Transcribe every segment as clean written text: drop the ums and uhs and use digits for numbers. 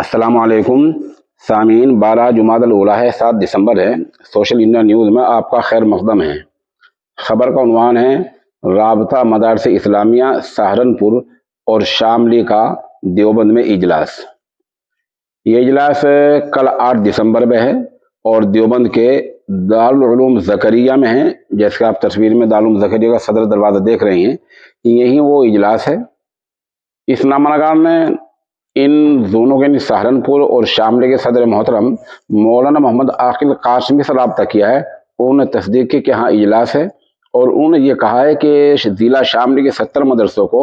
अस्सलाम वालेकुम सामीन। 12 जुमादल उला है, 7 दिसंबर है। सोशल इंडिया न्यूज़ में आपका खैर मकदम है। खबर का उन्वान है राबता मदारस इस्लामिया सहारनपुर और शामली का देवबंद में इजलास। ये इजलास कल 8 दिसंबर में है और देवबंद के दारुल उलूम ज़करिया में है। जैसे आप तस्वीर में दारुल उलूम ज़करिया का सदर दरवाज़ा देख रहे हैं, यही वो इजलास है। इस नामनगार ने इन दोनों के सहारनपुर और शामली के सदर मोहतरम मौलाना मोहम्मद आकिल कासमी से रब्ता किया है। उन्होंने तस्दीक की कि हाँ इजलास है और उन्होंने ये कहा है कि ज़िला शामली के 70 मदरसों को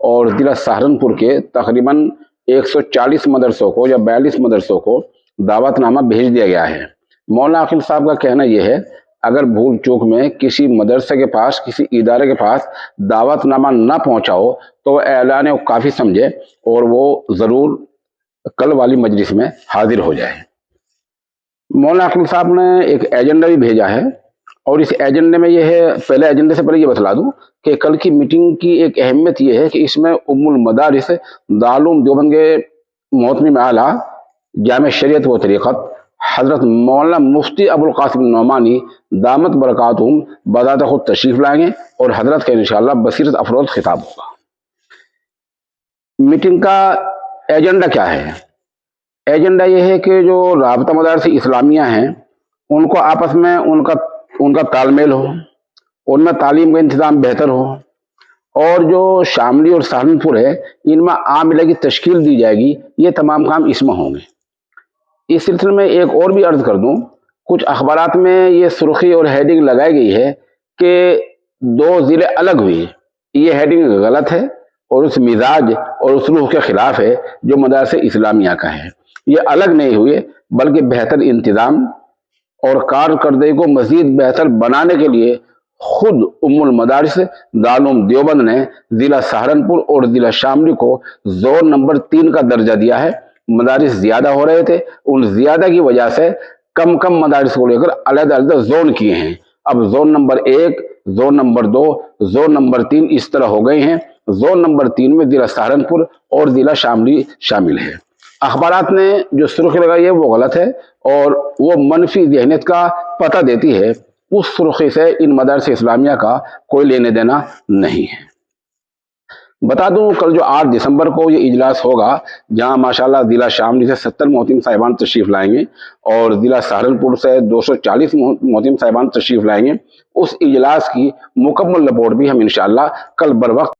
और ज़िला सहारनपुर के तकरीबन 140 मदरसों को या 42 मदरसों को दावतनामा भेज दिया गया है। मौलाना आकिल साहब का कहना यह है, अगर भूल चूक में किसी मदरसे के पास, किसी इदारे के पास दावतनामा ना पहुंचा हो तो ऐलान काफ़ी समझे और वो ज़रूर कल वाली मजलिस में हाजिर हो जाए। मौलाना आकिल साहब ने एक एजेंडा भी भेजा है और इस एजेंडे में यह है, पहले एजेंडे से पहले ये बतला दूं कि कल की मीटिंग की एक अहमियत यह है कि इसमें उम्मुल मदारिस दारुल देवबंद के मोहतमिम आला जामे शरीयत व तरीक़त हज़रत मौलाना मुफ्ती अबुल कासिम नौमानी दामत बरकातुहुम बज़ात खुद तशरीफ़ लाएंगे और हज़रत का इंशाअल्लाह बसीरत अफरोज़ खिताब होगा। मीटिंग का एजेंडा क्या है? एजेंडा यह है कि जो राबता मदारस इस्लामिया हैं उनको आपस में उनका तालमेल हो, उनमें तालीम का इंतज़ाम बेहतर हो और जो शामली और सहारनपुर है इनमें आमिला की तश्कील दी जाएगी। ये तमाम काम इसमें होंगे। इस सिलसिले में एक और भी अर्ज कर दूं, कुछ अखबारात में ये सुर्खी और हेडिंग लगाई गई है कि 2 ज़िले अलग हुए। ये हेडिंग गलत है और उस मिजाज और उस रूह के खिलाफ है जो मदरसे इस्लामिया का है। ये अलग नहीं हुए बल्कि बेहतर इंतज़ाम और कारकर्दगी को मज़ीद बेहतर बनाने के लिए खुद उम्मुल मदारिस दारुल देवबंद ने ज़िला सहारनपुर और ज़िला शामली को जोन नंबर 3 का दर्जा दिया है। मदारिस ज़्यादा हो रहे थे, उन ज़्यादा की वजह से कम कम मदारिस को लेकर अलग-अलग जोन किए हैं। अब zone number 1, zone number 2, zone number 3 इस तरह हो गए हैं। जोन नंबर 3 में ज़िला सहारनपुर और ज़िला शामली शामिल है। अखबारात ने जो सुर्खी लगाई है वो गलत है और वो मनफी ज़हनियत का पता देती है। उस सुर्खी से इन मदरसे इस्लामिया का कोई लेने देना नहीं है। बता दूं, कल जो 8 दिसंबर को ये इजलास होगा, जहां माशाल्लाह ज़िला शामली से 70 मोहतिम साहिबान तशरीफ़ लाएंगे और ज़िला सहारनपुर से 240 मोहतिम साहिबान तशरीफ़ लाएंगे। उस इजलास की मुकम्मल रिपोर्ट भी हम इंशाअल्लाह कल बर वक्त